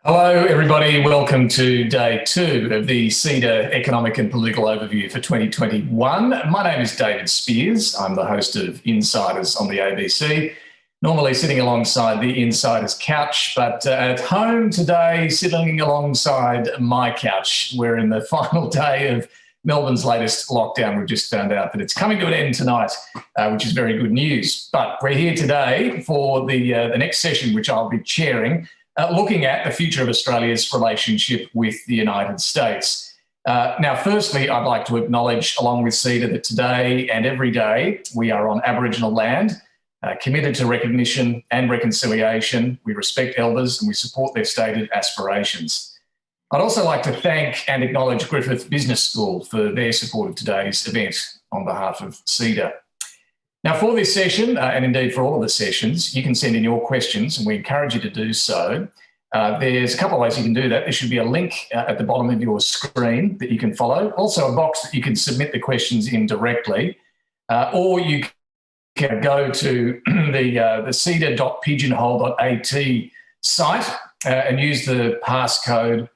Hello, everybody. Welcome to day 2 of the CEDA Economic and Political Overview for 2021. My name is David Speers. I'm the host of Insiders on the ABC, normally sitting alongside the Insiders couch, but at home today, sitting alongside my couch. We're in the final day of Melbourne's latest lockdown. We've just found out that it's coming to an end tonight, which is very good news. But we're here today for the next session, which I'll be chairing, looking at the future of Australia's relationship with the United States. Now, firstly, I'd like to acknowledge, along with CEDA, that today and every day we are on Aboriginal land, committed to recognition and reconciliation. We respect elders and we support their stated aspirations. I'd also like to thank and acknowledge Griffith Business School for their support of today's event on behalf of CEDA. Now, for this session, and indeed for all of the sessions, you can send in your questions and we encourage you to do so. There's a couple of ways you can do that. There should be a link at the bottom of your screen that you can follow. Also a box that you can submit the questions in directly, or you can go to the ceda.pigeonhole.at site and use the passcode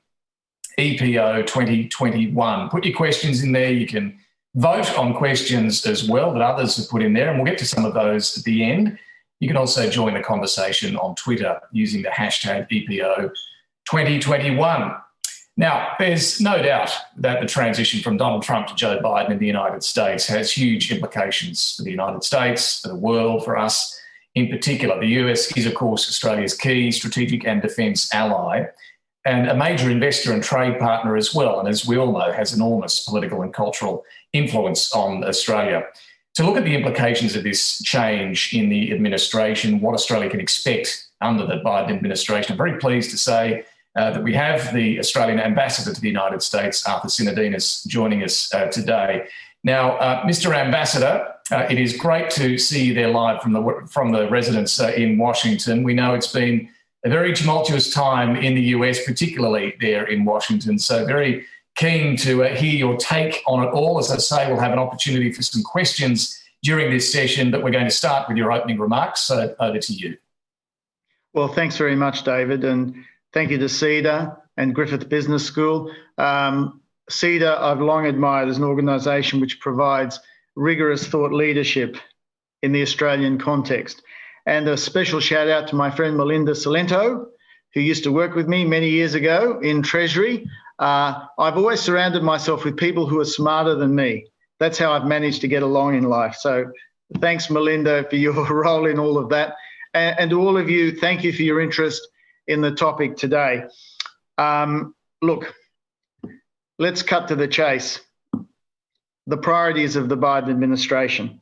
EPO 2021. Put your questions in there. You can vote on questions as well that others have put in there, and we'll get to some of those at the end. You can also join the conversation on Twitter using the hashtag EPO 2021. Now, there's no doubt that the transition from Donald Trump to Joe Biden in the United States has huge implications for the United States, for the world, for us in particular. The US is, of course, Australia's key strategic and defence ally, and a major investor and trade partner as well, and as we all know, has enormous political and cultural influence on Australia. To look at the implications of this change in the administration, what Australia can expect under the Biden administration, I'm very pleased to say that we have the Australian ambassador to the United States, Arthur Sinodinos, joining us today. Now, Mr. Ambassador, it is great to see you there live from the residence in Washington. We know it's been a very tumultuous time in the US, particularly there in Washington. So very keen to hear your take on it all. As I say, we'll have an opportunity for some questions during this session, but we're going to start with your opening remarks. So over to you. Well, thanks very much, David. And thank you to CEDA and Griffith Business School. CEDA, I've long admired as an organisation which provides rigorous thought leadership in the Australian context. And a special shout out to my friend Melinda Salento, who used to work with me many years ago in Treasury. I've always surrounded myself with people who are smarter than me. That's how I've managed to get along in life. So thanks, Melinda, for your role in all of that. And to all of you, thank you for your interest in the topic today. Look, let's cut to the chase. The priorities of the Biden administration.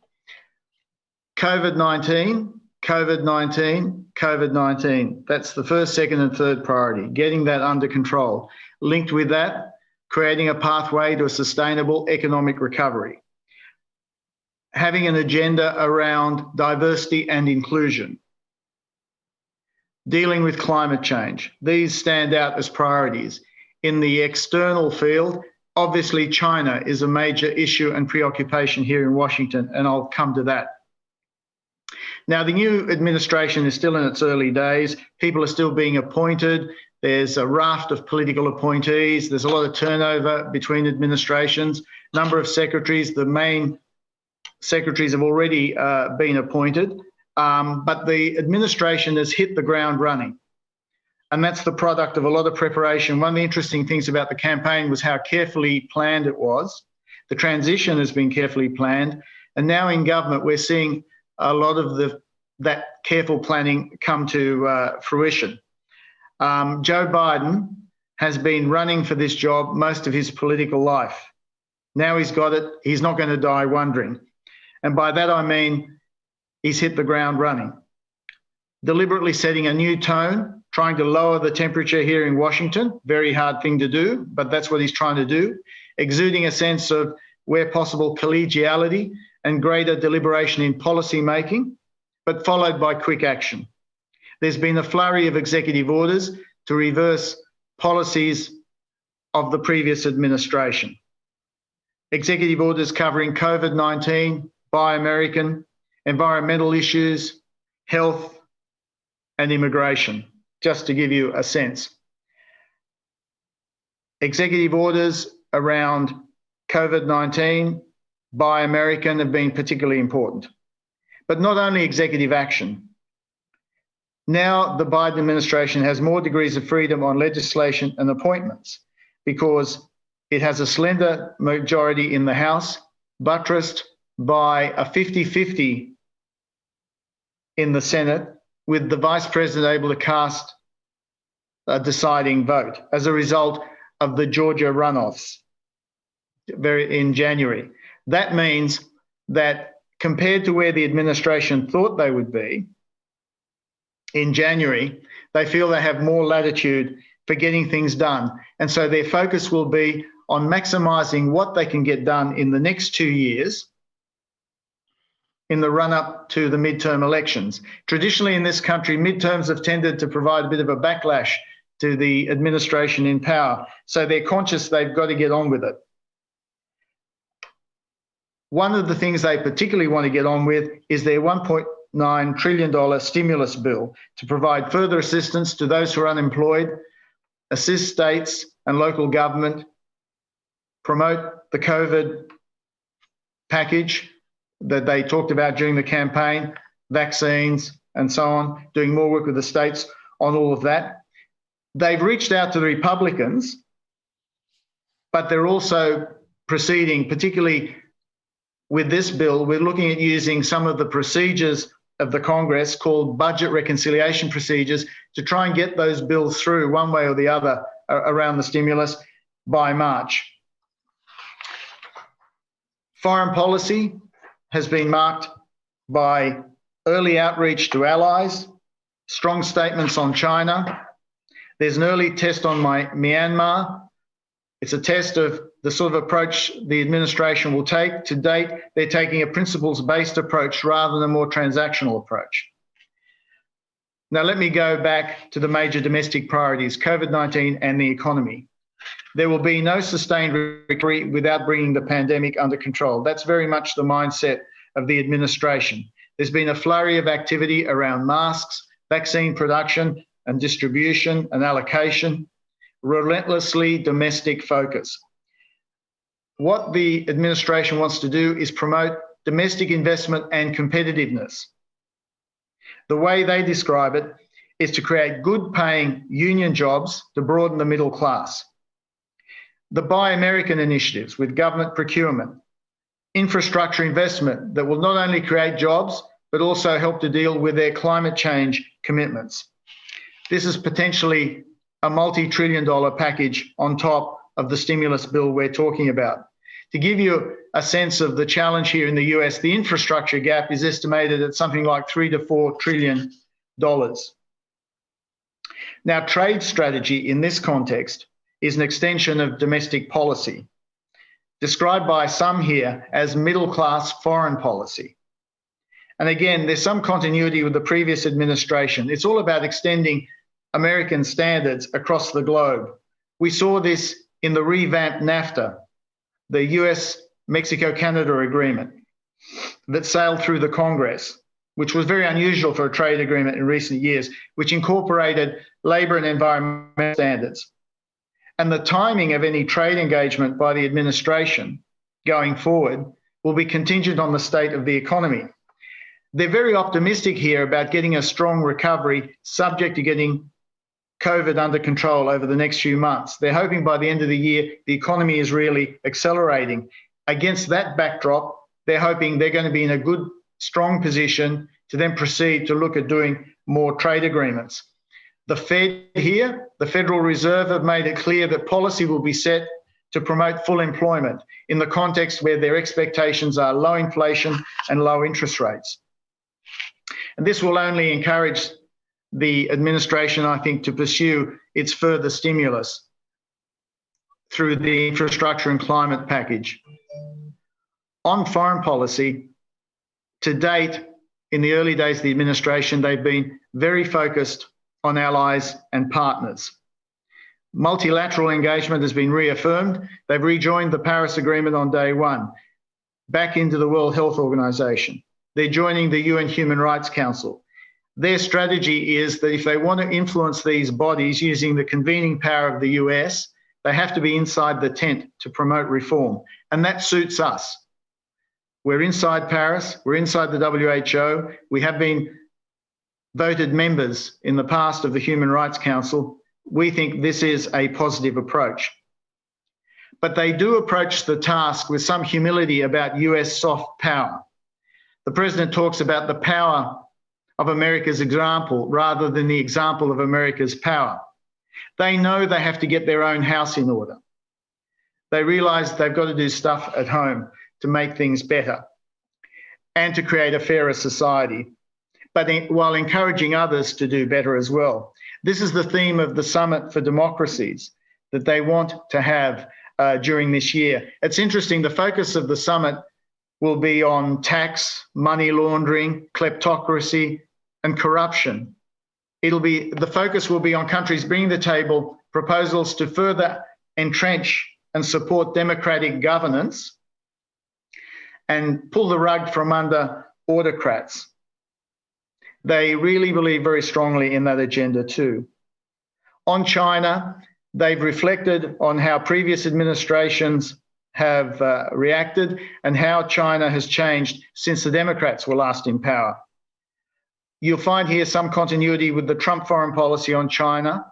COVID-19. COVID-19, COVID-19. That's the first, second and third priority, getting that under control. Linked with that, creating a pathway to a sustainable economic recovery. Having an agenda around diversity and inclusion. Dealing with climate change. These stand out as priorities. In the external field, obviously China is a major issue and preoccupation here in Washington, and I'll come to that. Now, the new administration is still in its early days. People are still being appointed. There's a raft of political appointees. There's a lot of turnover between administrations. Number of secretaries, the main secretaries have already been appointed, but the administration has hit the ground running. And that's the product of a lot of preparation. One of the interesting things about the campaign was how carefully planned it was. The transition has been carefully planned. And now in government, we're seeing a lot of that careful planning come to fruition. Joe Biden has been running for this job most of his political life. Now he's got it, he's not going to die wondering. And by that I mean he's hit the ground running. Deliberately setting a new tone, trying to lower the temperature here in Washington, very hard thing to do, but that's what he's trying to do. Exuding a sense of, where possible, collegiality and greater deliberation in policy making, but followed by quick action. There's been a flurry of executive orders to reverse policies of the previous administration. Executive orders covering COVID-19, Buy American, environmental issues, health, and immigration, just to give you a sense. executive orders around COVID-19 by American have been particularly important. But not only executive action. Now the Biden administration has more degrees of freedom on legislation and appointments because it has a slender majority in the House, buttressed by a 50-50 in the Senate, with the Vice President able to cast a deciding vote as a result of the Georgia runoffs in January. That means that compared to where the administration thought they would be in January, they feel they have more latitude for getting things done. And so their focus will be on maximising what they can get done in the next 2 years in the run-up to the midterm elections. Traditionally in this country, midterms have tended to provide a bit of a backlash to the administration in power. So they're conscious they've got to get on with it. One of the things they particularly want to get on with is their $1.9 trillion stimulus bill to provide further assistance to those who are unemployed, assist states and local government, promote the COVID package that they talked about during the campaign, vaccines and so on, doing more work with the states on all of that. They've reached out to the Republicans, but they're also proceeding, particularly with this bill, we're looking at using some of the procedures of the Congress called budget reconciliation procedures to try and get those bills through one way or the other around the stimulus by March. Foreign policy has been marked by early outreach to allies, strong statements on China. There's an early test on Myanmar. It's a test of the sort of approach the administration will take. To date, they're taking a principles-based approach rather than a more transactional approach. Now, let me go back to the major domestic priorities, COVID-19 and the economy. There will be no sustained recovery without bringing the pandemic under control. That's very much the mindset of the administration. There's been a flurry of activity around masks, vaccine production and distribution and allocation, relentlessly domestic focus. What the administration wants to do is promote domestic investment and competitiveness. The way they describe it is to create good paying union jobs to broaden the middle class. The Buy American initiatives with government procurement, infrastructure investment that will not only create jobs, but also help to deal with their climate change commitments. This is potentially a multi-trillion-dollar package on top of the stimulus bill we're talking about. To give you a sense of the challenge here in the US, the infrastructure gap is estimated at something like $3 to $4 trillion. Now, trade strategy in this context is an extension of domestic policy, described by some here as middle-class foreign policy. And again, there's some continuity with the previous administration. It's all about extending American standards across the globe. We saw this in the revamped NAFTA, the US-Mexico-Canada agreement that sailed through the Congress, which was very unusual for a trade agreement in recent years, which incorporated labour and environmental standards. And the timing of any trade engagement by the administration going forward will be contingent on the state of the economy. They're very optimistic here about getting a strong recovery subject to getting COVID under control over the next few months. They're hoping by the end of the year, the economy is really accelerating. Against that backdrop, they're hoping they're going to be in a good, strong position to then proceed to look at doing more trade agreements. The Fed here, the Federal Reserve, have made it clear that policy will be set to promote full employment in the context where their expectations are low inflation and low interest rates. And this will only encourage the administration, I think, to pursue its further stimulus through the infrastructure and climate package. On foreign policy, to date, in the early days of the administration, they've been very focused on allies and partners. Multilateral engagement has been reaffirmed. They've rejoined the Paris Agreement on day one, back into the World Health Organization. They're joining the UN Human Rights Council. Their strategy is that if they want to influence these bodies using the convening power of the US, They have to be inside the tent to promote reform, and that suits us. We're inside Paris, we're inside the WHO, we have been voted members in the past of the Human Rights Council. We think this is a positive approach. But they do approach the task with some humility about US soft power. The president talks about the power of America's example rather than the example of America's power. They know they have to get their own house in order. They realise they've got to do stuff at home to make things better and to create a fairer society, but while encouraging others to do better as well. This is the theme of the Summit for Democracies that they want to have during this year. It's interesting, the focus of the summit will be on tax, money laundering, kleptocracy, and corruption. The focus will be on countries bringing to the table proposals to further entrench and support democratic governance and pull the rug from under autocrats. They really believe very strongly in that agenda too. On China, they've reflected on how previous administrations have reacted and how China has changed since the Democrats were last in power. You'll find here some continuity with the Trump foreign policy on China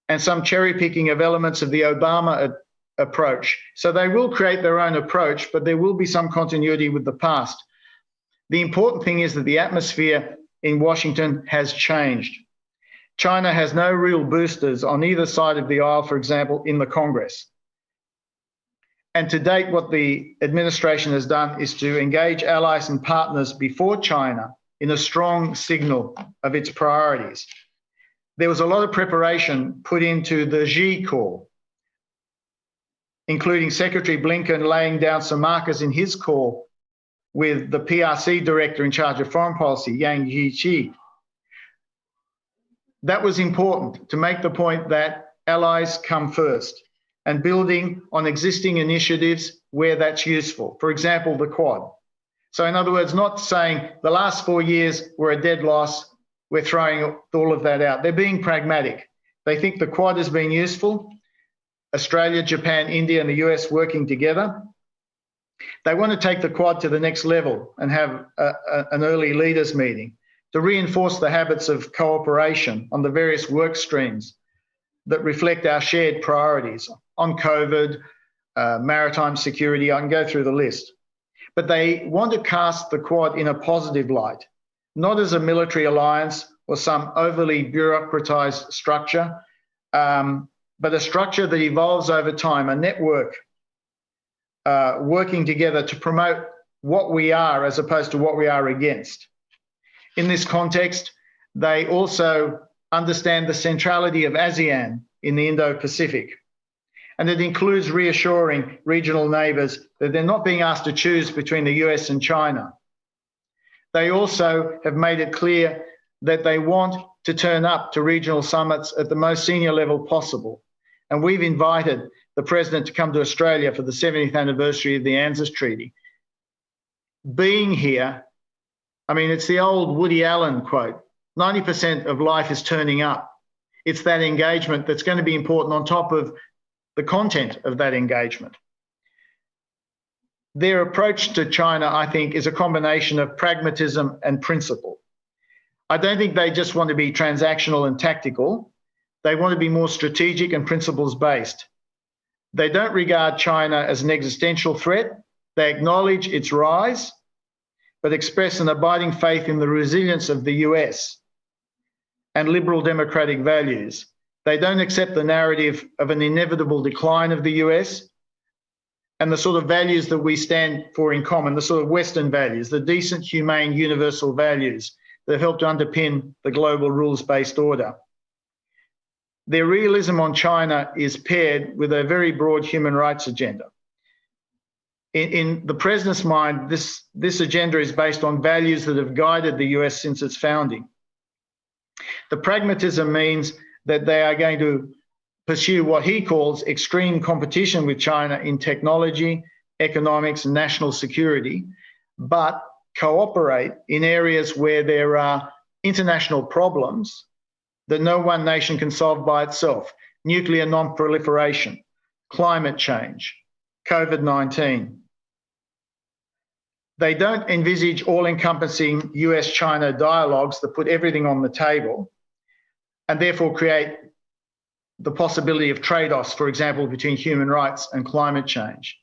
and some cherry picking of elements of the Obama approach. So they will create their own approach, but there will be some continuity with the past. The important thing is that the atmosphere in Washington has changed. China has no real boosters on either side of the aisle, for example, in the Congress. And to date, what the administration has done is to engage allies and partners before China in a strong signal of its priorities. There was a lot of preparation put into the Xi call, including Secretary Blinken laying down some markers in his call with the PRC director in charge of foreign policy, Yang Jiechi. That was important to make the point that allies come first and building on existing initiatives where that's useful. For example, the Quad. So in other words, not saying the last 4 years were a dead loss, we're throwing all of that out. They're being pragmatic. They think the Quad has been useful. Australia, Japan, India, and the US working together. They want to take the Quad to the next level and have an early leaders meeting to reinforce the habits of cooperation on the various work streams that reflect our shared priorities on COVID, maritime security. I can go through the list. But they want to cast the Quad in a positive light, not as a military alliance or some overly bureaucratized structure, but a structure that evolves over time, a network working together to promote what we are as opposed to what we are against. In this context, they also understand the centrality of ASEAN in the Indo-Pacific. And it includes reassuring regional neighbours that they're not being asked to choose between the US and China. They also have made it clear that they want to turn up to regional summits at the most senior level possible. And we've invited the President to come to Australia for the 70th anniversary of the ANZUS Treaty. Being here, I mean, it's the old Woody Allen quote, 90% of life is turning up. It's that engagement that's going to be important on top of the content of that engagement. Their approach to China, I think, is a combination of pragmatism and principle. I don't think they just want to be transactional and tactical. They want to be more strategic and principles-based. They don't regard China as an existential threat. They acknowledge its rise, but express an abiding faith in the resilience of the US and liberal democratic values. They don't accept the narrative of an inevitable decline of the US and the sort of values that we stand for in common, the sort of Western values, the decent, humane, universal values that help to underpin the global rules-based order. Their realism on China is paired with a very broad human rights agenda. In the President's mind, this agenda is based on values that have guided the US since its founding. The pragmatism means that they are going to pursue what he calls extreme competition with China in technology, economics, and national security, but cooperate in areas where there are international problems that no one nation can solve by itself, nuclear non-proliferation, climate change, COVID-19. They don't envisage all-encompassing US-China dialogues that put everything on the table and therefore create the possibility of trade-offs, for example, between human rights and climate change,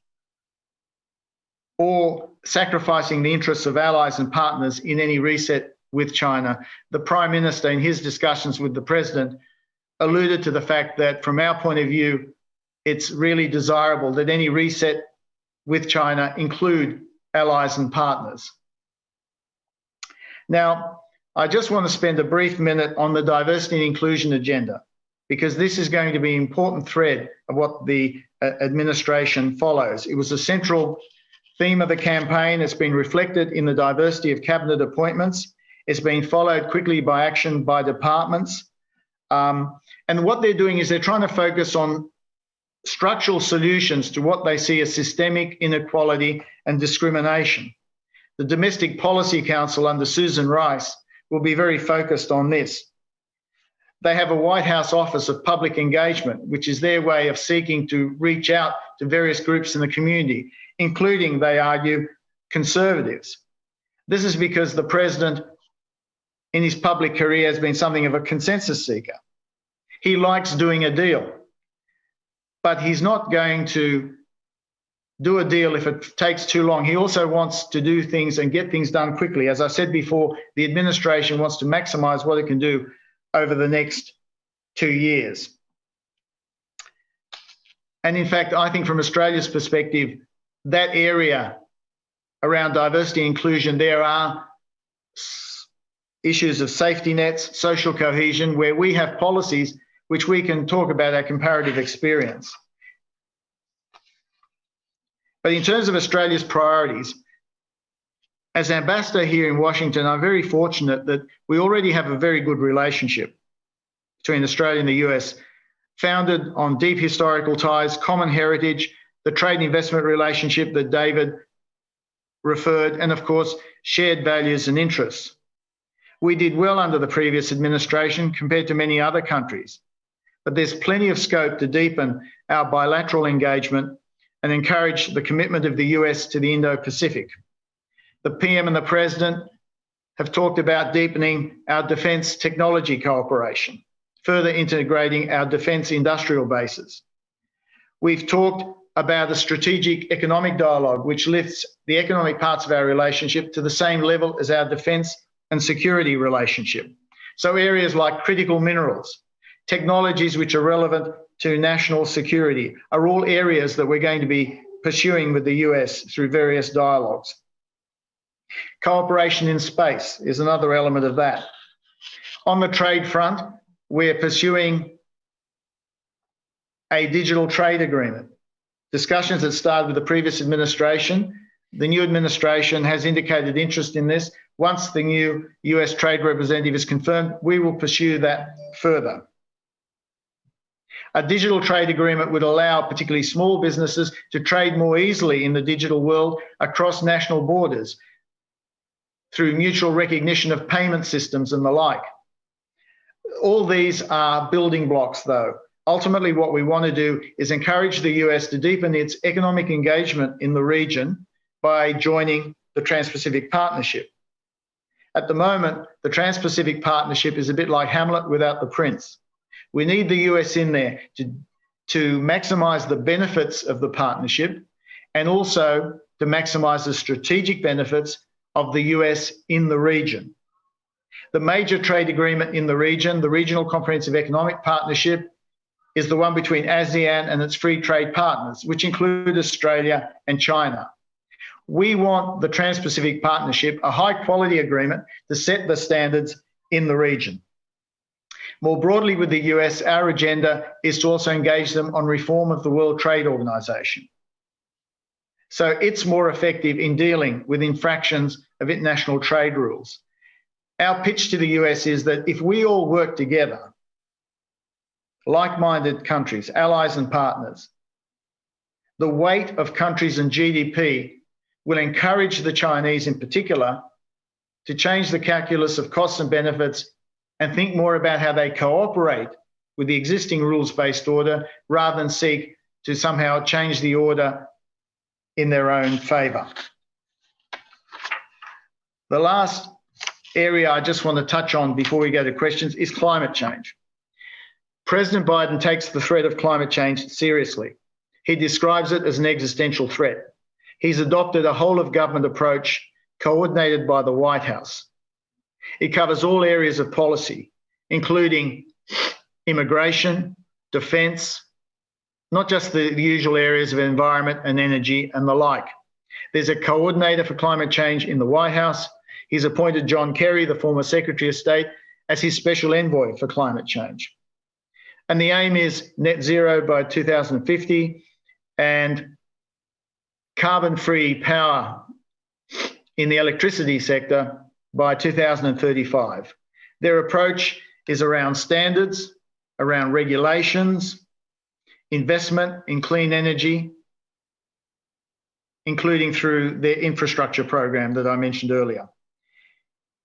or sacrificing the interests of allies and partners in any reset with China. The Prime Minister, in his discussions with the President, alluded to the fact that from our point of view, it's really desirable that any reset with China include allies and partners. Now, I just want to spend a brief minute on the diversity and inclusion agenda, because this is going to be an important thread of what the administration follows. It was a central theme of the campaign. It's been reflected in the diversity of cabinet appointments. It's been followed quickly by action by departments. And what they're doing is they're trying to focus on structural solutions to what they see as systemic inequality and discrimination. The Domestic Policy Council under Susan Rice will be very focused on this. They have a White House Office of Public Engagement, which is their way of seeking to reach out to various groups in the community, including, they argue, conservatives. This is because the President, in his public career, has been something of a consensus seeker. He likes doing a deal, but he's not going to do a deal if it takes too long. He also wants to do things and get things done quickly. As I said before, the administration wants to maximise what it can do over the next 2 years. And in fact, I think from Australia's perspective, that area around diversity and inclusion, there are issues of safety nets, social cohesion, where we have policies which we can talk about our comparative experience. But in terms of Australia's priorities, as ambassador here in Washington, I'm very fortunate that we already have a very good relationship between Australia and the US, founded on deep historical ties, common heritage, the trade and investment relationship that David referred, and of course, shared values and interests. We did well under the previous administration compared to many other countries, but there's plenty of scope to deepen our bilateral engagement and encourage the commitment of the US to the Indo-Pacific. The PM and the President have talked about deepening our defence technology cooperation, further integrating our defence industrial bases. We've talked about a strategic economic dialogue which lifts the economic parts of our relationship to the same level as our defence and security relationship. So areas like critical minerals, technologies which are relevant to national security are all areas that we're going to be pursuing with the US through various dialogues. Cooperation in space is another element of that. On the trade front, we're pursuing a digital trade agreement. Discussions that started with the previous administration. The new administration has indicated interest in this. Once the new US trade representative is confirmed, we will pursue that further. A digital trade agreement would allow particularly small businesses to trade more easily in the digital world across national borders through mutual recognition of payment systems and the like. All these are building blocks, though. Ultimately, what we want to do is encourage the US to deepen its economic engagement in the region by joining the Trans-Pacific Partnership. At the moment, the Trans-Pacific Partnership is a bit like Hamlet without the prince. We need the US in there to maximise the benefits of the partnership and also to maximise the strategic benefits of the US in the region. The major trade agreement in the region, the Regional Comprehensive Economic Partnership, is the one between ASEAN and its free trade partners, which include Australia and China. We want the Trans-Pacific Partnership, a high-quality agreement, to set the standards in the region. More broadly with the US, our agenda is to also engage them on reform of the World Trade Organization, so it's more effective in dealing with infractions of international trade rules. Our pitch to the US is that if we all work together, like-minded countries, allies and partners, the weight of countries and GDP will encourage the Chinese in particular to change the calculus of costs and benefits and think more about how they cooperate with the existing rules-based order rather than seek to somehow change the order in their own favour. The last area I just want to touch on before we go to questions is climate change. President Biden takes the threat of climate change seriously. He describes it as an existential threat. He's adopted a whole-of-government approach coordinated by the White House. It covers all areas of policy, including immigration, defence, not just the usual areas of environment and energy and the like. There's a coordinator for climate change in the White House. He's appointed John Kerry, the former Secretary of State, as his special envoy for climate change. And the aim is net zero by 2050 and carbon-free power in the electricity sector by 2035. Their approach is around standards, around regulations, investment in clean energy, including through their infrastructure program that I mentioned earlier.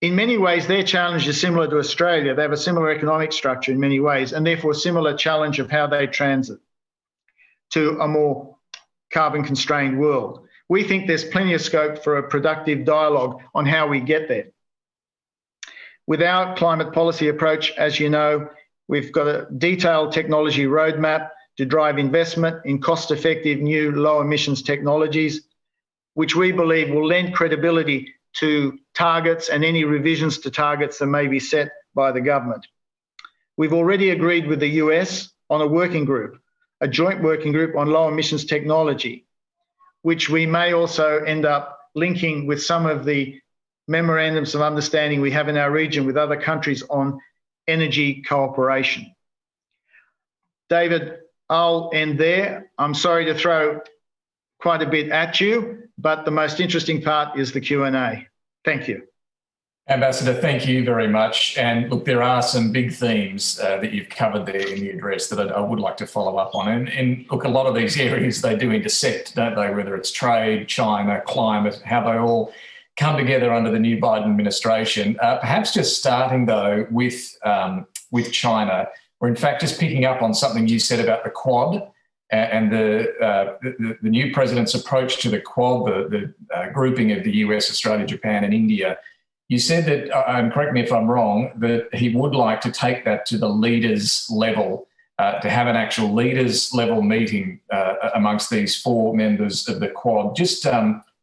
In many ways, their challenge is similar to Australia. They have a similar economic structure in many ways, and therefore a similar challenge of how they transit to a more carbon-constrained world. We think there's plenty of scope for a productive dialogue on how we get there. With our climate policy approach, as you know, we've got a detailed technology roadmap to drive investment in cost-effective new low-emissions technologies, which we believe will lend credibility to targets and any revisions to targets that may be set by the government. We've already agreed with the US on a working group, a joint working group on low-emissions technology, which we may also end up linking with some of the memorandums of understanding we have in our region with other countries on energy cooperation. David, I'll end there. I'm sorry to throw quite a bit at you, but the most interesting part is the Q&A. Thank you. Ambassador, thank you very much. And look, there are some big themes that you've covered there in the address that I would like to follow up on. And look, a lot of these areas, they do intersect, don't they? Whether it's trade, China, climate, how they all come together under the new Biden administration. Perhaps just starting, though, with China, or in fact, just picking up on something you said about the Quad and the new president's approach to the Quad, the grouping of the US, Australia, Japan and India. You said that, and correct me if I'm wrong, that he would like to take that to the leaders level, to have an actual leaders level meeting amongst these four members of the Quad. Just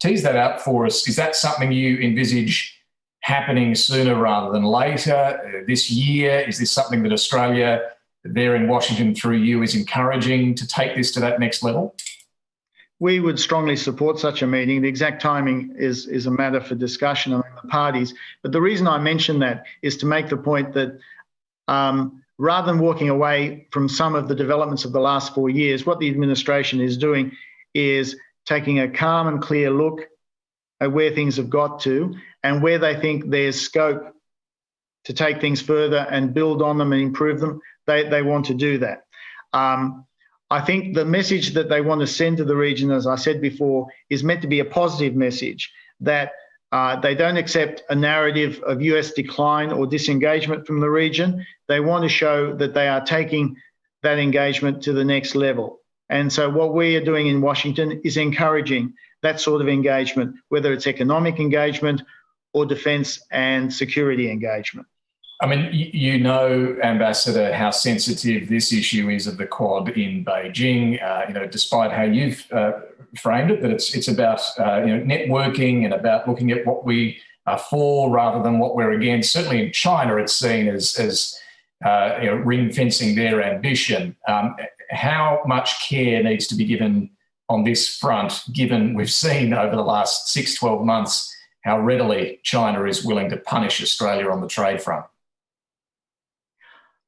tease that out for us. Is that something you envisage happening sooner rather than later, this year? Is this something that Australia, there in Washington through you, is encouraging to take this to that next level? We would strongly support such a meeting. The exact timing is a matter for discussion among the parties. But the reason I mention that is to make the point that rather than walking away from some of the developments of the last 4 years, what the administration is doing is taking a calm and clear look at where things have got to and where they think there's scope to take things further and build on them and improve them. They want to do that. I think the message that they want to send to the region, as I said before, is meant to be a positive message, that they don't accept a narrative of US decline or disengagement from the region. They want to show that they are taking that engagement to the next level. And so what we are doing in Washington is encouraging that sort of engagement, whether it's economic engagement or defence and security engagement. I mean, you know, Ambassador, how sensitive this issue is of the Quad in Beijing. You know, despite how you've framed it, that it's about networking and about looking at what we are for rather than what we're against. Certainly in China, it's seen as ring fencing their ambition. How much care needs to be given on this front, given we've seen over the last 6-12 months how readily China is willing to punish Australia on the trade front?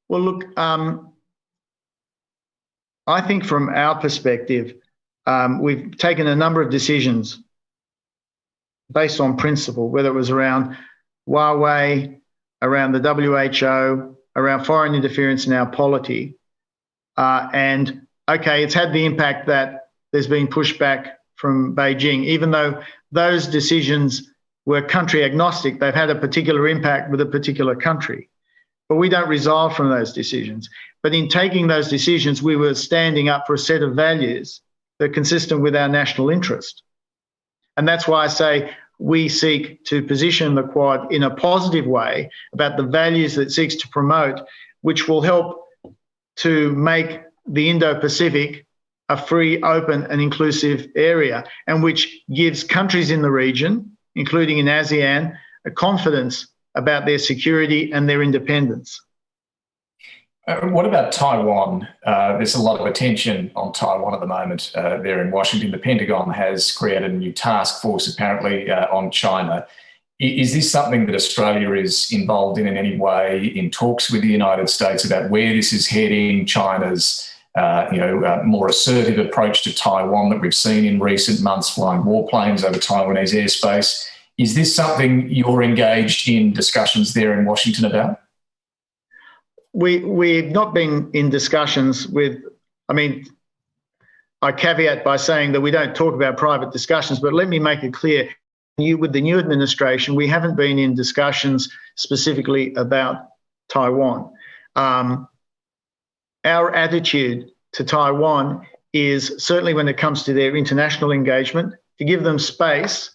Well, look, I think from our perspective, we've taken a number of decisions based on principle, whether it was around Huawei, around the WHO, around foreign interference in our polity. And, okay, it's had the impact that there's been pushback from Beijing. Even though those decisions were country agnostic, they've had a particular impact with a particular country. But we don't resolve from those decisions. But in taking those decisions, we were standing up for a set of values that are consistent with our national interest. And that's why I say we seek to position the Quad in a positive way about the values that it seeks to promote, which will help to make the Indo-Pacific a free, open and inclusive area, and which gives countries in the region, including in ASEAN, a confidence about their security and their independence. What about Taiwan? There's a lot of attention on Taiwan at the moment there in Washington. The Pentagon has created a new task force, apparently, on China. Is this something that Australia is involved in any way, in talks with the United States about where this is heading, China's more assertive approach to Taiwan that we've seen in recent months, flying warplanes over Taiwanese airspace? Is this something you're engaged in discussions there in Washington about? We've not been in discussions with, I caveat by saying that we don't talk about private discussions, but let me make it clear, with the new administration, we haven't been in discussions specifically about Taiwan. Our attitude to Taiwan is, certainly when it comes to their international engagement, to give them space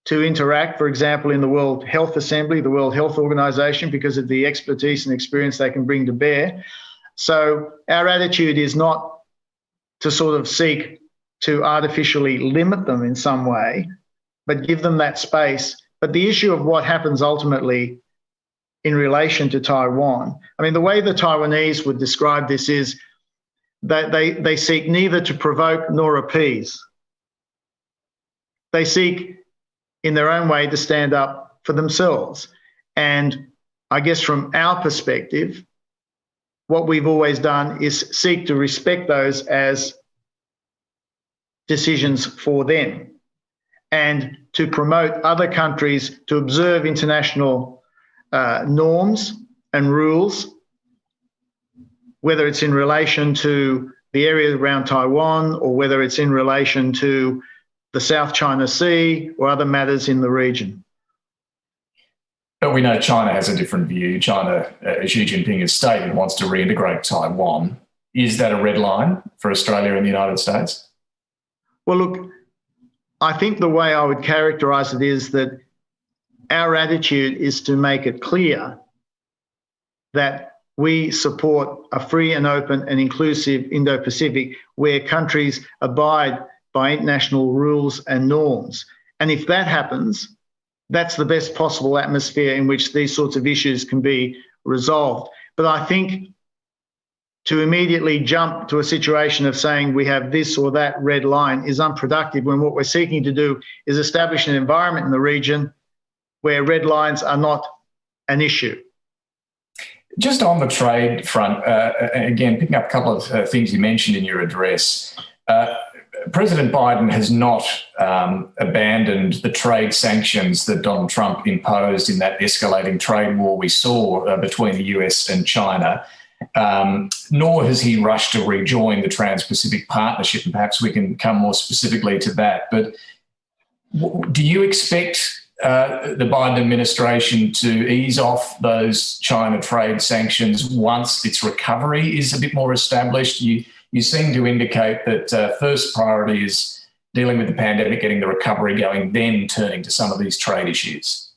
to interact, for example, in the World Health Assembly, the World Health Organization, because of the expertise and experience they can bring to bear. So our attitude is not to sort of seek to artificially limit them in some way, but give them that space. But the issue of what happens ultimately in relation to Taiwan, the way the Taiwanese would describe this is that they seek neither to provoke nor appease. They seek, in their own way, to stand up for themselves. And I guess from our perspective, what we've always done is seek to respect those as decisions for them and to promote other countries to observe international norms and rules, whether it's in relation to the area around Taiwan or whether it's in relation to the South China Sea or other matters in the region. But we know China has a different view. China, as Xi Jinping has stated, wants to reintegrate Taiwan. Is that a red line for Australia and the United States? Well, look, I think the way I would characterise it is that our attitude is to make it clear that we support a free and open and inclusive Indo-Pacific where countries abide by international rules and norms. And if that happens, that's the best possible atmosphere in which these sorts of issues can be resolved. But I think to immediately jump to a situation of saying we have this or that red line is unproductive, when what we're seeking to do is establish an environment in the region where red lines are not an issue. Just on the trade front, again, picking up a couple of things you mentioned in your address, President Biden has not abandoned the trade sanctions that Donald Trump imposed in that escalating trade war we saw between the US and China, nor has he rushed to rejoin the Trans-Pacific Partnership, and perhaps we can come more specifically to that. But do you expect the Biden administration to ease off those China trade sanctions once its recovery is a bit more established? You seem to indicate that first priority is dealing with the pandemic, getting the recovery going, then turning to some of these trade issues.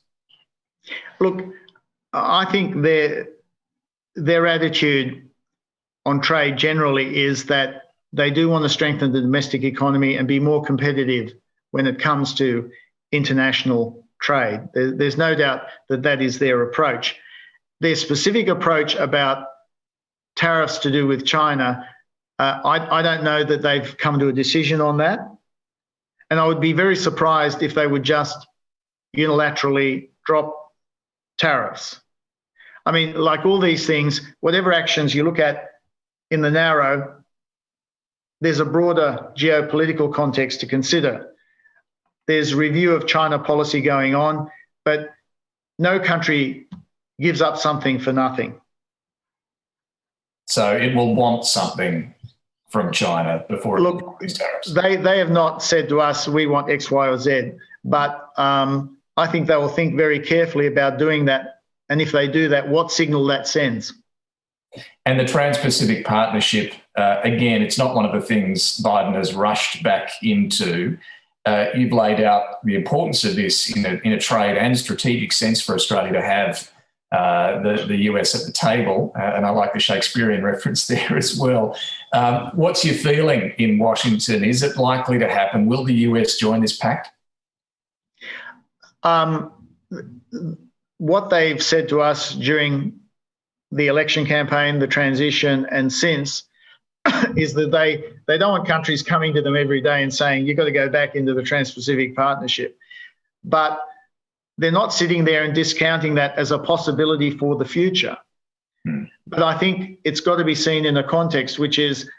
Look, I think their attitude on trade generally is that they do want to strengthen the domestic economy and be more competitive when it comes to international trade. There's no doubt that that is their approach. Their specific approach about tariffs to do with China, I don't know that they've come to a decision on that. And I would be very surprised if they would just unilaterally drop tariffs. Like all these things, whatever actions you look at in the narrow, there's a broader geopolitical context to consider. There's review of China policy going on, but no country gives up something for nothing. So it will want something from China before it Look, these tariffs. They have not said to us, we want X, Y, or Z, but I think they will think very carefully about doing that. And if they do that, what signal that sends. And the Trans-Pacific Partnership, again, it's not one of the things Biden has rushed back into. You've laid out the importance of this in a trade and strategic sense for Australia to have the US at the table. And I like the Shakespearean reference there as well. What's your feeling in Washington? Is it likely to happen? Will the US join this pact? What they've said to us during the election campaign, the transition, and since, is that they don't want countries coming to them every day and saying, you've got to go back into the Trans-Pacific Partnership. But they're not sitting there and discounting that as a possibility for the future. But I think it's got to be seen in a context, which is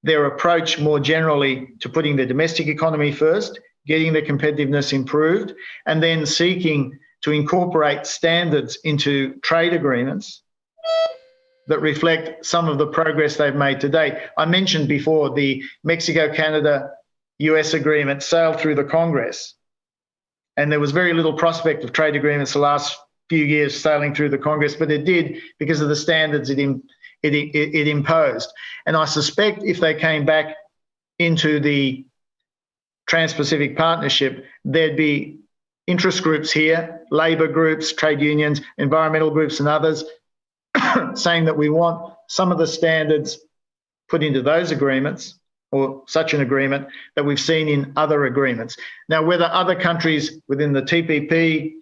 their approach more generally to putting the domestic economy first, getting the competitiveness improved, and then seeking to incorporate standards into trade agreements that reflect some of the progress they've made to date. I mentioned before the Mexico-Canada-US agreement sailed through the Congress, and there was very little prospect of trade agreements the last few years sailing through the Congress, but it did because of the standards it imposed. And I suspect if they came back into the Trans-Pacific Partnership, there'd be interest groups here, labour groups, trade unions, environmental groups and others, saying that we want some of the standards put into those agreements or such an agreement that we've seen in other agreements. Now, whether other countries within the TPP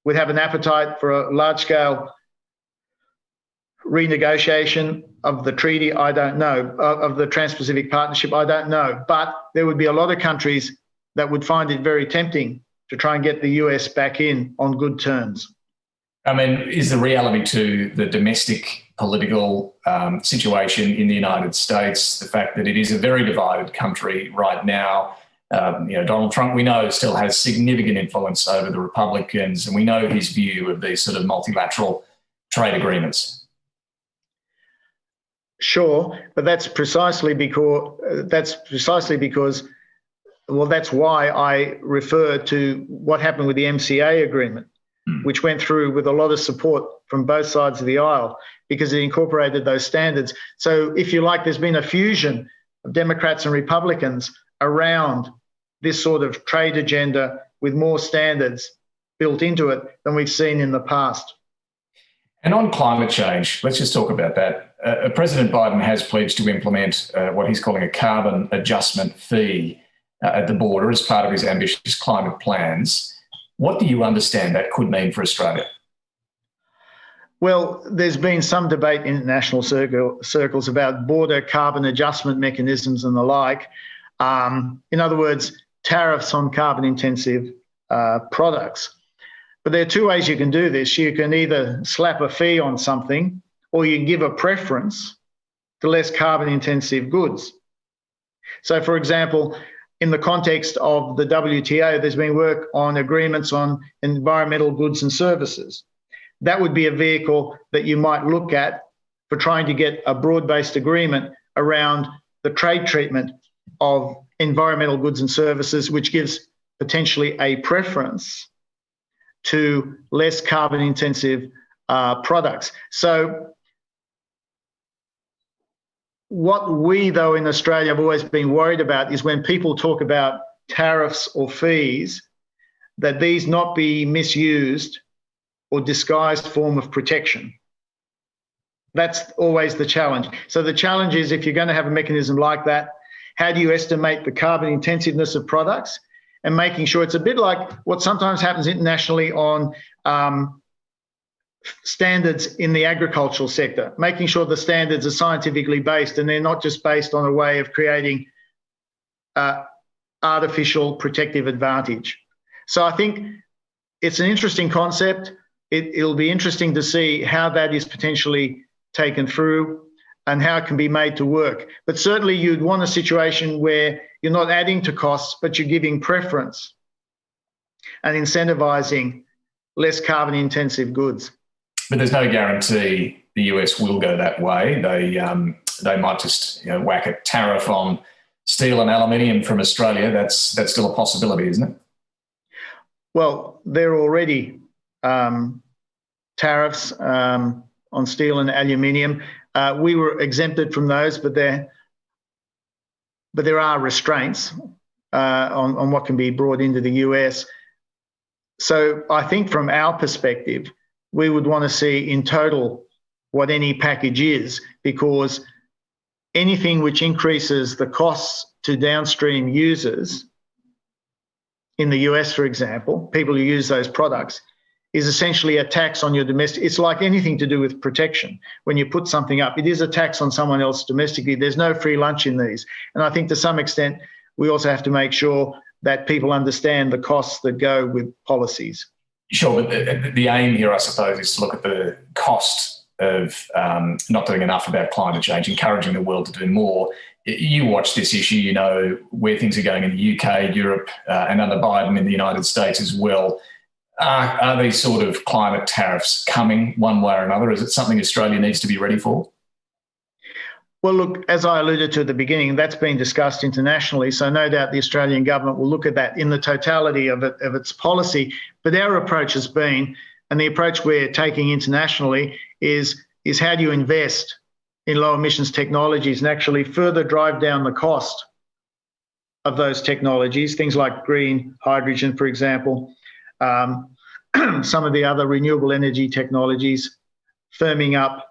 would have an appetite for a large-scale renegotiation of the treaty, I don't know, of the Trans-Pacific Partnership, I don't know. But there would be a lot of countries that would find it very tempting to try and get the US back in on good terms. I mean, is the reality to the domestic political situation in the United States the fact that it is a very divided country right now? Donald Trump, we know, still has significant influence over the Republicans, and we know his view of these sort of multilateral trade agreements. Sure, but that's precisely because that's why I refer to what happened with the MCA agreement, which went through with a lot of support from both sides of the aisle because it incorporated those standards. So if you like, there's been a fusion of Democrats and Republicans around this sort of trade agenda with more standards built into it than we've seen in the past. And on climate change, let's just talk about that. President Biden has pledged to implement what he's calling a carbon adjustment fee at the border as part of his ambitious climate plans. What do you understand that could mean for Australia? Well, there's been some debate in international circles about border carbon adjustment mechanisms and the like. In other words, tariffs on carbon-intensive products. But there are two ways you can do this. You can either slap a fee on something, or you can give a preference to less carbon-intensive goods. So, for example, in the context of the WTO, there's been work on agreements on environmental goods and services. That would be a vehicle that you might look at for trying to get a broad-based agreement around the trade treatment of environmental goods and services, which gives potentially a preference to less carbon-intensive products. So what we, though, in Australia have always been worried about is when people talk about tariffs or fees, that these not be misused or disguised form of protection. That's always the challenge. So the challenge is, if you're going to have a mechanism like that, how do you estimate the carbon intensiveness of products, and making sure it's a bit like what sometimes happens internationally on standards in the agricultural sector, making sure the standards are scientifically based and they're not just based on a way of creating artificial protective advantage. So I think it's an interesting concept. It'll be interesting to see how that is potentially taken through and how it can be made to work. But certainly you'd want a situation where you're not adding to costs, but you're giving preference and incentivizing less carbon intensive goods. But there's no guarantee the US will go that way. They might just whack a tariff on steel and aluminium from Australia. That's still a possibility, isn't it? Well, there are already tariffs on steel and aluminium. We were exempted from those, but there are restraints on what can be brought into the US. So I think from our perspective, we would want to see in total what any package is, because anything which increases the costs to downstream users in the US, for example, people who use those products, is essentially a tax on your domestic. It's like anything to do with protection. When you put something up, it is a tax on someone else domestically. There's no free lunch in these. And I think to some extent, we also have to make sure that people understand the costs that go with policies. Sure, but the aim here, I suppose, is to look at the cost of not doing enough about climate change, encouraging the world to do more. You watch this issue, you know where things are going in the UK, Europe, and under Biden in the United States as well. Are these sort of climate tariffs coming one way or another? Is it something Australia needs to be ready for? Well, look, as I alluded to at the beginning, that's been discussed internationally. So no doubt the Australian government will look at that in the totality of its policy. But our approach has been, and the approach we're taking internationally is how do you invest in low emissions technologies and actually further drive down the cost of those technologies, things like green hydrogen, for example, some of the other renewable energy technologies, firming up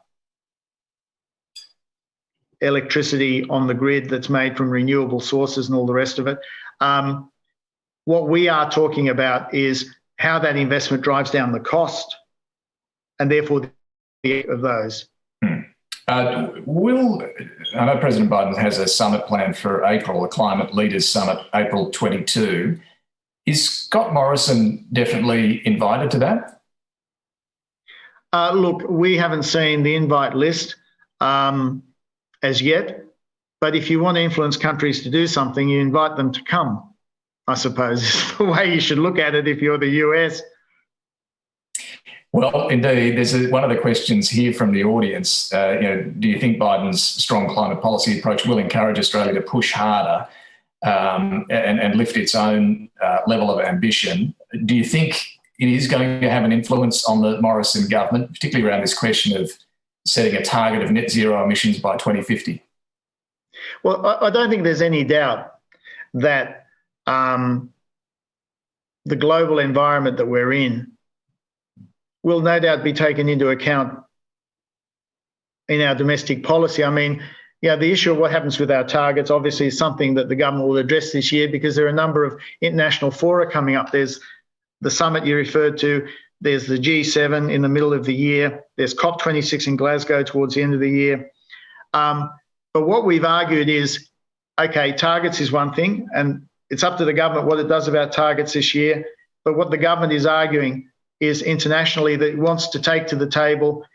electricity on the grid that's made from renewable sources and all the rest of it. What we are talking about is how that investment drives down the cost and therefore the of those. I know President Biden has a summit planned for April, a Climate Leaders Summit, April 22. Is Scott Morrison definitely invited to that? Look, we haven't seen the invite list as yet, but if you want to influence countries to do something, you invite them to come, I suppose, is the way you should look at it if you're the US. Well, indeed, there's one of the questions here from the audience. Do you think Biden's strong climate policy approach will encourage Australia to push harder and lift its own level of ambition? Do you think it is going to have an influence on the Morrison government, particularly around this question of setting a target of net zero emissions by 2050? Well, I don't think there's any doubt that the global environment that we're in will no doubt be taken into account in our domestic policy. I mean, the issue of what happens with our targets obviously is something that the government will address this year, because there are a number of international fora coming up. There's the summit you referred to, there's the G7 in the middle of the year, there's COP26 in Glasgow towards the end of the year. But what we've argued is, okay, targets is one thing, and it's up to the government what it does about targets this year. But what the government is arguing is internationally that it wants to take to the table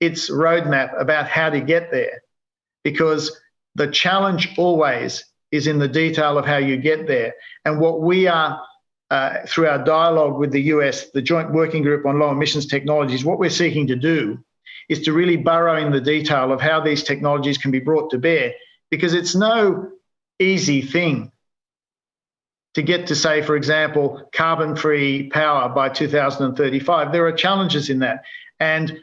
its roadmap about how to get there, because the challenge always is in the detail of how you get there. And what we are, through our dialogue with the US, the Joint Working Group on Low Emissions Technologies, what we're seeking to do is to really burrow in the detail of how these technologies can be brought to bear, because it's no easy thing to get to, say, for example, carbon-free power by 2035. There are challenges in that. And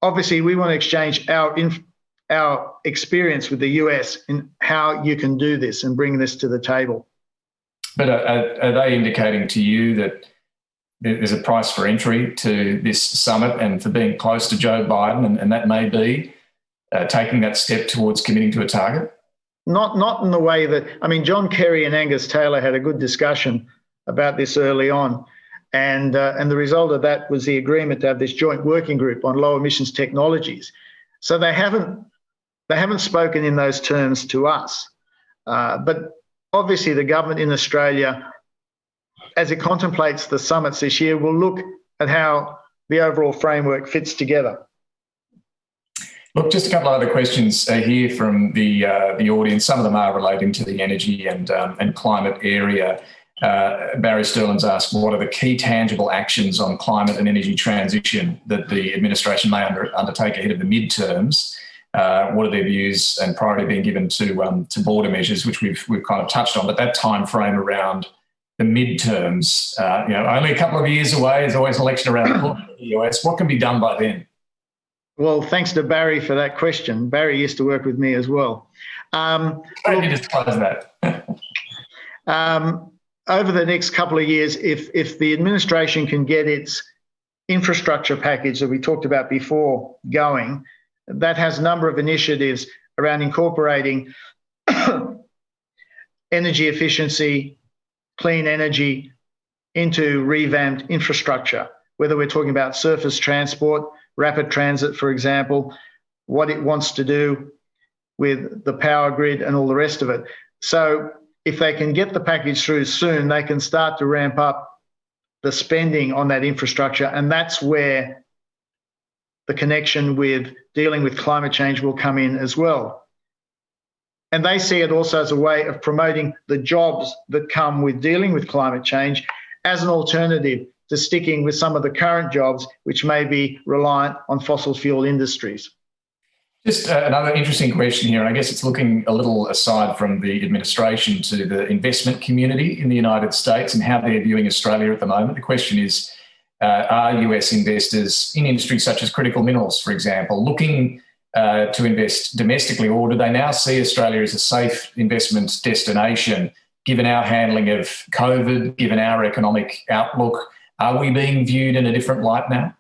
obviously we want to exchange our experience with the US in how you can do this and bring this to the table. But are they indicating to you that there's a price for entry to this summit and for being close to Joe Biden, and that may be taking that step towards committing to a target? Not in the way that, I mean, John Kerry and Angus Taylor had a good discussion about this early on. And the result of that was the agreement to have this joint working group on low emissions technologies. So they haven't spoken in those terms to us. But obviously the government in Australia, as it contemplates the summits this year, will look at how the overall framework fits together. Look, just a couple of other questions here from the audience. Some of them are relating to the energy and climate area. Barry Sterling's asked, what are the key tangible actions on climate and energy transition that the administration may undertake ahead of the midterms? What are their views and priority being given to border measures, which we've kind of touched on, but that time frame around the midterms, only a couple of years away. There's always an election around the corner in the US. What can be done by then? Well, thanks to Barry for that question. Barry used to work with me as well. I did disclose that. Over the next couple of years, if the administration can get its infrastructure package that we talked about before going, that has a number of initiatives around incorporating energy efficiency, clean energy into revamped infrastructure, whether we're talking about surface transport, rapid transit, for example, what it wants to do with the power grid and all the rest of it. So if they can get the package through soon, they can start to ramp up the spending on that infrastructure. And that's where the connection with dealing with climate change will come in as well. And they see it also as a way of promoting the jobs that come with dealing with climate change as an alternative to sticking with some of the current jobs, which may be reliant on fossil fuel industries. Just another interesting question here, and I guess it's looking a little aside from the administration to the investment community in the United States and how they're viewing Australia at the moment. The question is, are US investors in industries such as critical minerals, for example, looking to invest domestically, or do they now see Australia as a safe investment destination, given our handling of COVID, given our economic outlook? Are we being viewed in a different light now?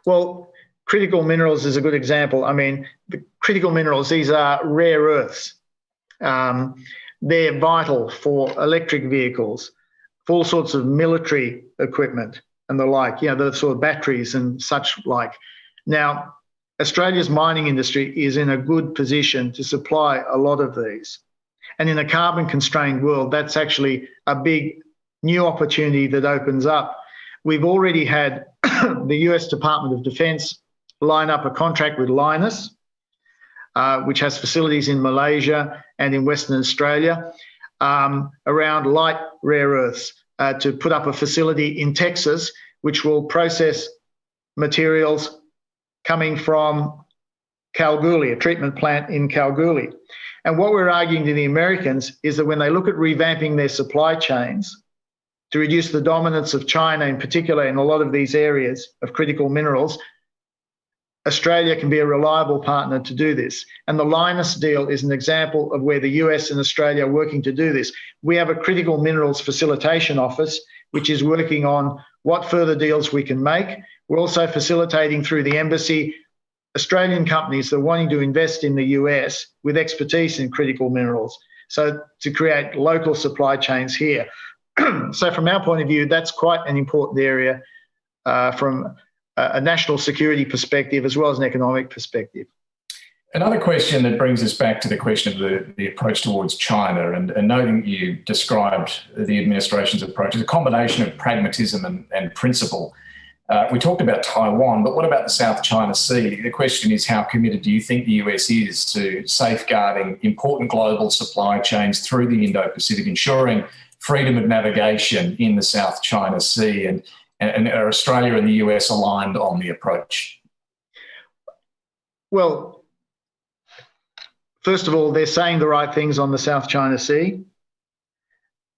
Well, critical minerals is a good example. I mean, the critical minerals, these are rare earths. They're vital for electric vehicles, for all sorts of military equipment and the like, the sort of batteries and such like. Now, Australia's mining industry is in a good position to supply a lot of these. And in a carbon-constrained world, that's actually a big new opportunity that opens up. We've already had the US Department of Defense line up a contract with Lynas, which has facilities in Malaysia and in Western Australia, around light rare earths, to put up a facility in Texas, which will process materials coming from Kalgoorlie, a treatment plant in Kalgoorlie. And what we're arguing to the Americans is that when they look at revamping their supply chains to reduce the dominance of China in particular in a lot of these areas of critical minerals, Australia can be a reliable partner to do this. And the Lynas deal is an example of where the US and Australia are working to do this. We have a critical minerals facilitation office, which is working on what further deals we can make. We're also facilitating through the embassy Australian companies that are wanting to invest in the US with expertise in critical minerals, so to create local supply chains here. So from our point of view, that's quite an important area from a national security perspective as well as an economic perspective. Another question that brings us back to the question of the approach towards China, and noting you described the administration's approach as a combination of pragmatism and principle. We talked about Taiwan, but what about the South China Sea? The question is, how committed do you think the US is to safeguarding important global supply chains through the Indo-Pacific, ensuring freedom of navigation in the South China Sea? And are Australia and the US aligned on the approach? Well, first of all, they're saying the right things on the South China Sea,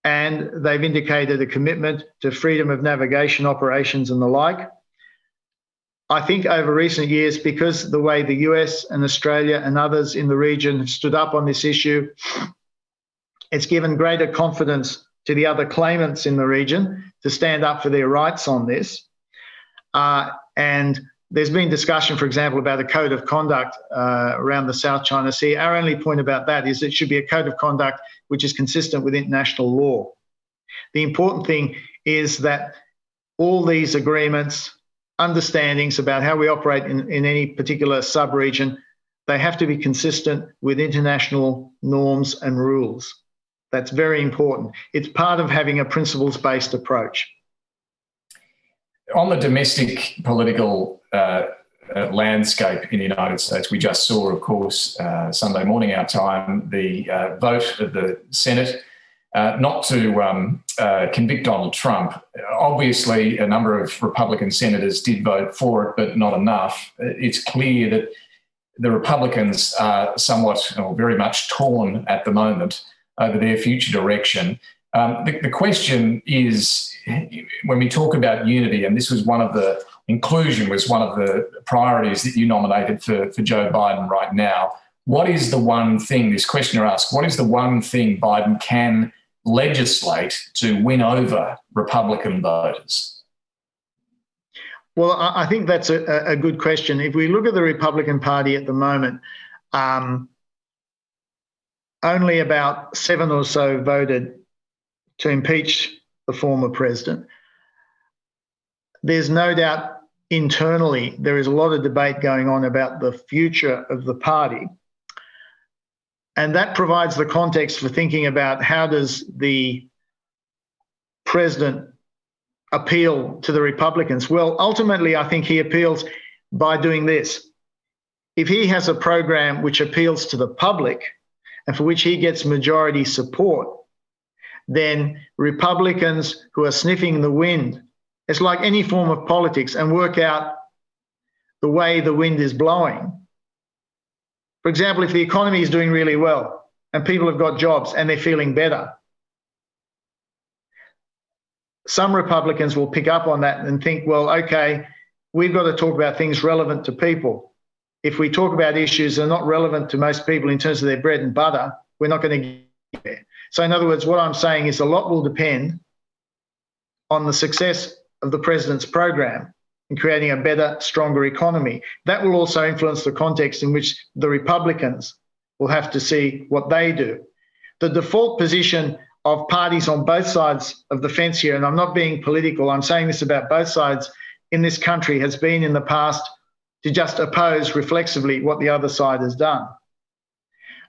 and they've indicated a commitment to freedom of navigation operations and the like. I think over recent years, because the way the US and Australia and others in the region have stood up on this issue, it's given greater confidence to the other claimants in the region to stand up for their rights on this. And there's been discussion, for example, about a code of conduct around the South China Sea. Our only point about that is it should be a code of conduct which is consistent with international law. The important thing is that all these agreements, understandings about how we operate in any particular sub-region, they have to be consistent with international norms and rules. That's very important. It's part of having a principles-based approach. On the domestic political landscape in the United States, we just saw, of course, Sunday morning our time, the vote of the Senate not to convict Donald Trump. Obviously, a number of Republican senators did vote for it, but not enough. It's clear that the Republicans are somewhat, or very much torn at the moment over their future direction. The question is, when we talk about unity, and this was one of the inclusion was one of the priorities that you nominated for Joe Biden right now. What is the one thing, this questioner asks, what is the one thing Biden can legislate to win over Republican voters? Well, I think that's a good question. If we look at the Republican Party at the moment, only about 7 or so voted to impeach the former president. There's no doubt internally there is a lot of debate going on about the future of the party. And that provides the context for thinking about how does the president appeal to the Republicans? Well, ultimately, I think he appeals by doing this. If he has a program which appeals to the public and for which he gets majority support, then Republicans who are sniffing the wind, it's like any form of politics, and work out the way the wind is blowing. For example, if the economy is doing really well and people have got jobs and they're feeling better, some Republicans will pick up on that and think, well, okay, we've got to talk about things relevant to people. If we talk about issues that are not relevant to most people in terms of their bread and butter, we're not going to get there. So in other words, what I'm saying is a lot will depend on the success of the president's program in creating a better, stronger economy. That will also influence the context in which the Republicans will have to see what they do. The default position of parties on both sides of the fence here, and I'm not being political, I'm saying this about both sides in this country, has been in the past to just oppose reflexively what the other side has done.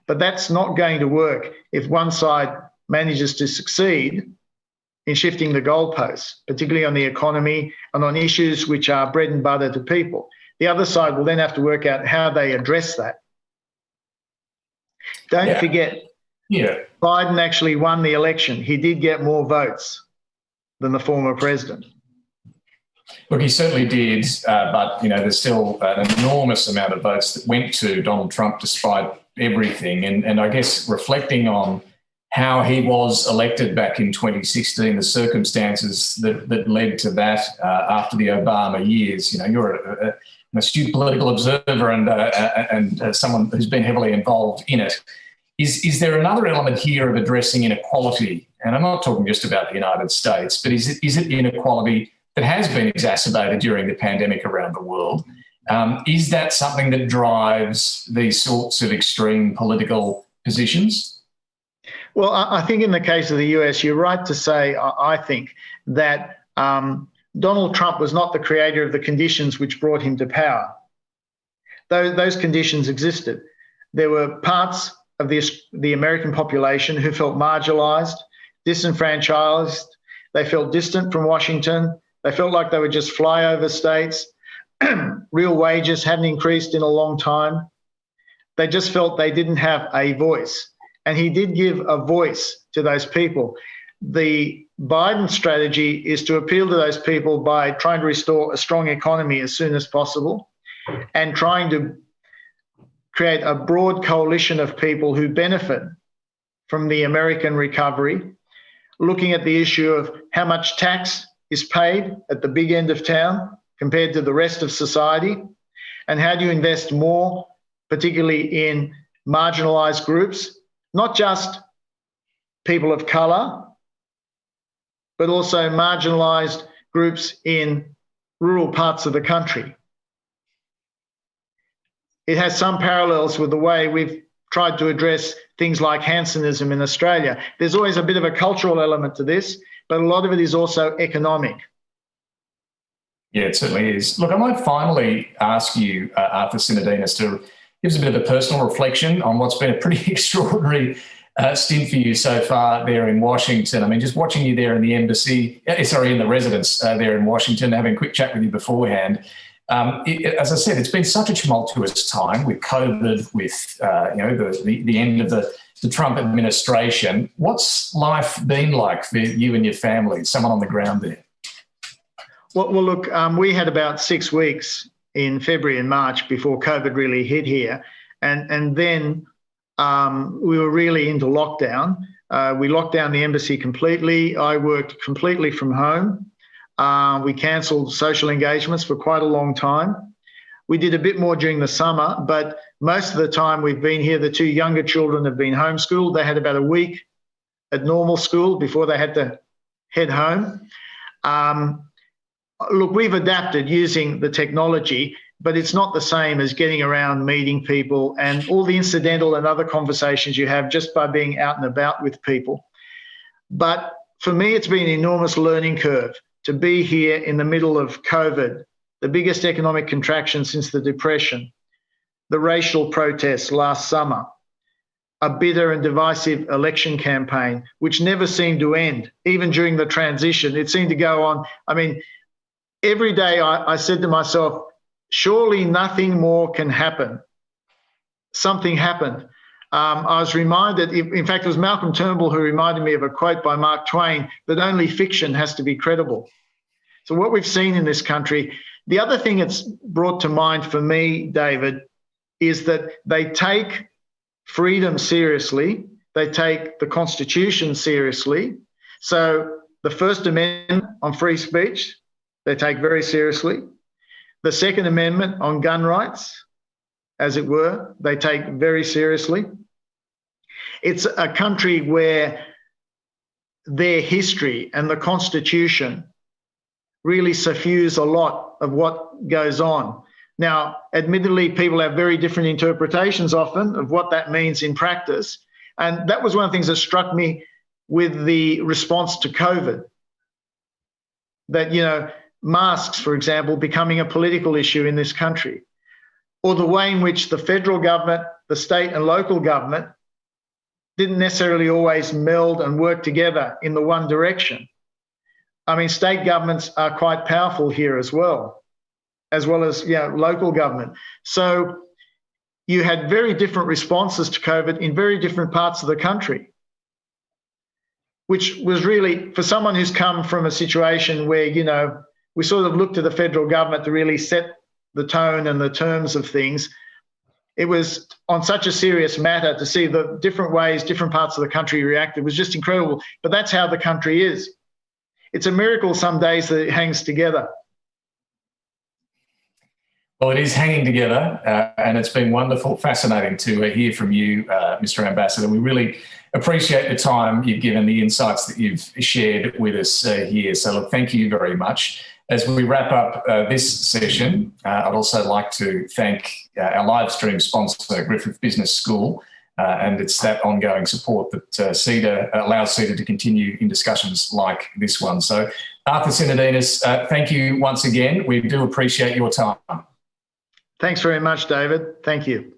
But that's not going to work if one side manages to succeed in shifting the goalposts, particularly on the economy and on issues which are bread and butter to people. The other side will then have to work out how they address that. Don't forget, Biden actually won the election. He did get more votes than the former president. Look, he certainly did, but there's still an enormous amount of votes that went to Donald Trump despite everything. And I guess reflecting on how he was elected back in 2016, the circumstances that led to that after the Obama years, you're an astute political observer and someone who's been heavily involved in it. Is there another element here of addressing inequality? And I'm not talking just about the United States, but is it inequality that has been exacerbated during the pandemic around the world? Is that something that drives these sorts of extreme political positions? Well, I think in the case of the US, you're right to say, I think, that Donald Trump was not the creator of the conditions which brought him to power. Those conditions existed. There were parts of the American population who felt marginalized, disenfranchised. They felt distant from Washington. They felt like they were just flyover states. Real wages hadn't increased in a long time. They just felt they didn't have a voice. And he did give a voice to those people. The Biden strategy is to appeal to those people by trying to restore a strong economy as soon as possible and trying to create a broad coalition of people who benefit from the American recovery, looking at the issue of how much tax is paid at the big end of town compared to the rest of society, and how do you invest more, particularly in marginalised groups, not just people of colour, but also marginalised groups in rural parts of the country. It has some parallels with the way we've tried to address things like Hansonism in Australia. There's always a bit of a cultural element to this, but a lot of it is also economic. Yeah, it certainly is. Look, I might finally ask you, Arthur Sinodinos, to give us a bit of a personal reflection on what's been a pretty extraordinary stint for you so far there in Washington. I mean, just watching you there in the embassy, in the residence there in Washington, having a quick chat with you beforehand. As I said, it's been such a tumultuous time with COVID, with the end of the Trump administration. What's life been like for you and your family, someone on the ground there? Well, look, we had about 6 weeks in February and March before COVID really hit here. And then we were really into lockdown. We locked down the embassy completely. I worked completely from home. We cancelled social engagements for quite a long time. We did a bit more during the summer, but most of the time we've been here, the two younger children have been homeschooled. They had about a week at normal school before they had to head home. Look, we've adapted using the technology, but it's not the same as getting around, meeting people, and all the incidental and other conversations you have just by being out and about with people. But for me, it's been an enormous learning curve to be here in the middle of COVID, the biggest economic contraction since the Depression, the racial protests last summer, a bitter and divisive election campaign, which never seemed to end, even during the transition. It seemed to go on. I mean, every day I said to myself, surely nothing more can happen. Something happened. I was reminded, in fact, it was Malcolm Turnbull who reminded me of a quote by Mark Twain, that only fiction has to be credible. So what we've seen in this country, the other thing it's brought to mind for me, David, is that they take freedom seriously. They take the Constitution seriously. So the First Amendment on free speech, they take very seriously. The Second Amendment on gun rights, as it were, they take very seriously. It's a country where their history and the Constitution really suffuse a lot of what goes on. Now, admittedly, people have very different interpretations often of what that means in practice. And that was one of the things that struck me with the response to COVID. That, you know, masks, for example, becoming a political issue in this country, or the way in which the federal government, the state and local government didn't necessarily always meld and work together in the one direction. I mean, state governments are quite powerful here as well as local government. So you had very different responses to COVID in very different parts of the country, which was really, for someone who's come from a situation where, you know, we sort of looked to the federal government to really set the tone and the terms of things. It was on such a serious matter to see the different ways different parts of the country reacted was just incredible. But that's how the country is. It's a miracle some days that it hangs together. Well, it is hanging together, and it's been wonderful, fascinating to hear from you, Mr. Ambassador. We really appreciate the time you've given, the insights that you've shared with us here. So, look, thank you very much. As we wrap up this session, I'd also like to thank our live stream sponsor, Griffith Business School, and it's that ongoing support that CEDA allows CEDA to continue in discussions like this one. So, Arthur Sinodinos, thank you once again. We do appreciate your time. Thanks very much, David. Thank you.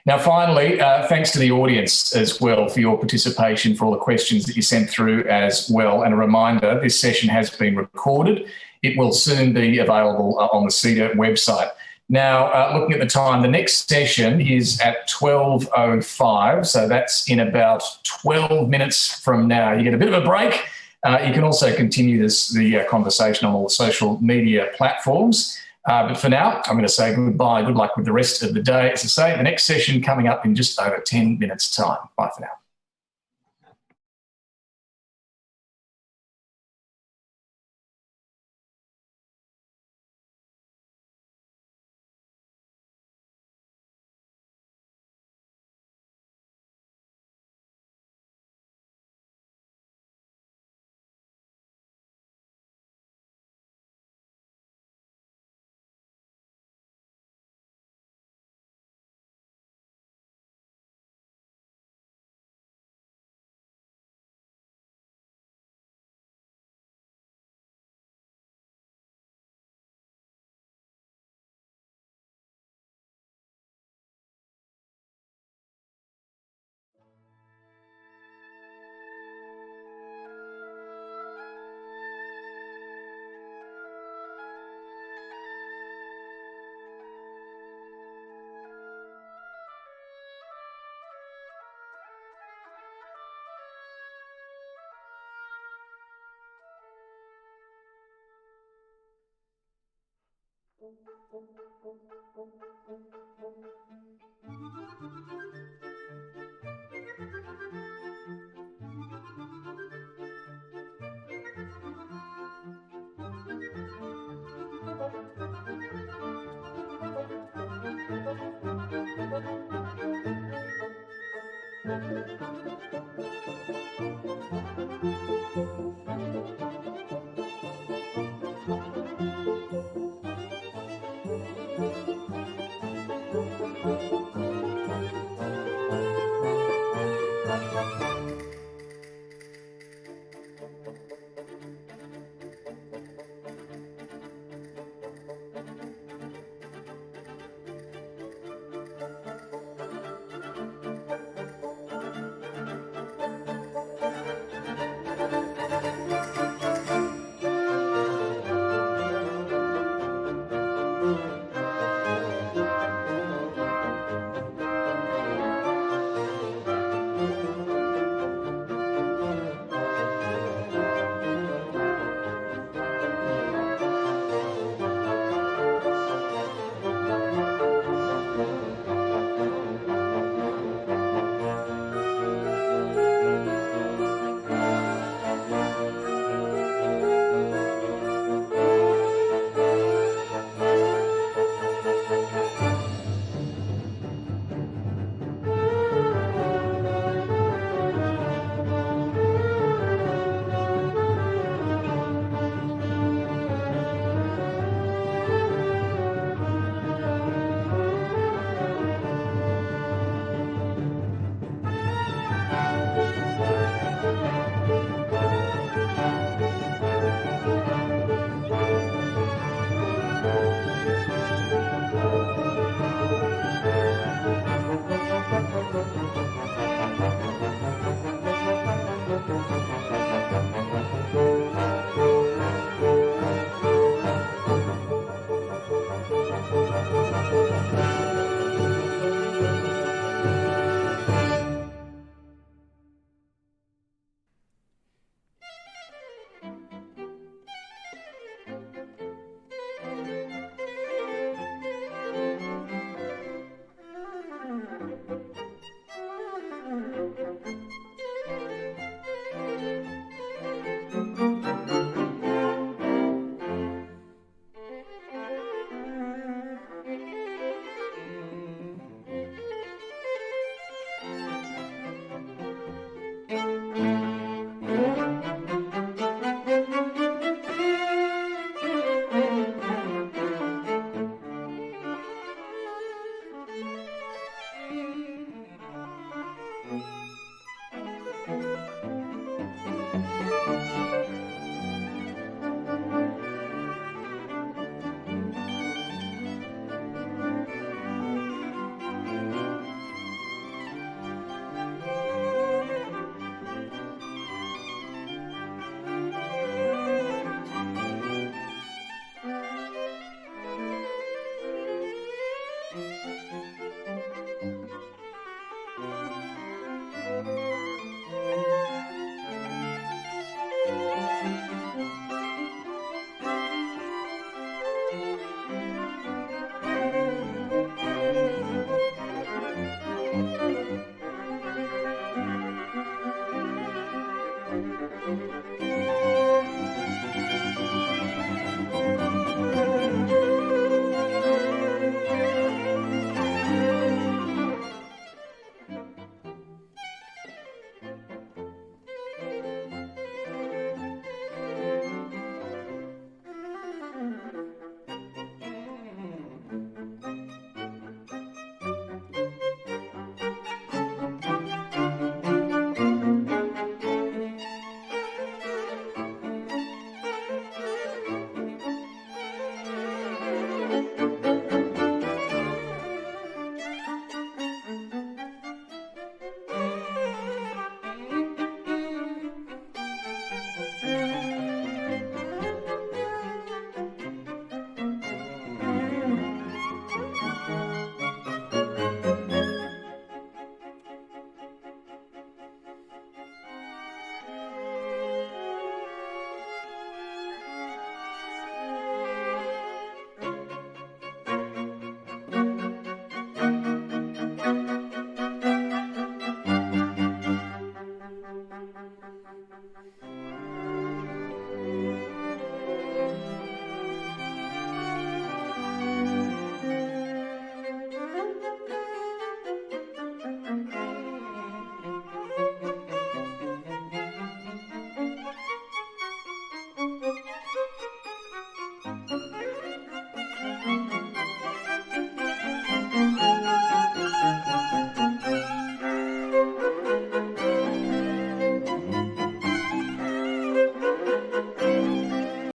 Now, finally, thanks to the audience as well for your participation, for all the questions that you sent through as well. And a reminder, this session has been recorded. It will soon be available on the CEDA website. Now, looking at the time, the next session is at 12:05, so that's in about 12 minutes from now. You get a bit of a break. You can also continue the conversation on all the social media platforms. But for now, I'm going to say goodbye. Good luck with the rest of the day. As I say, the next session coming up in just over 10 minutes' time. Bye for now.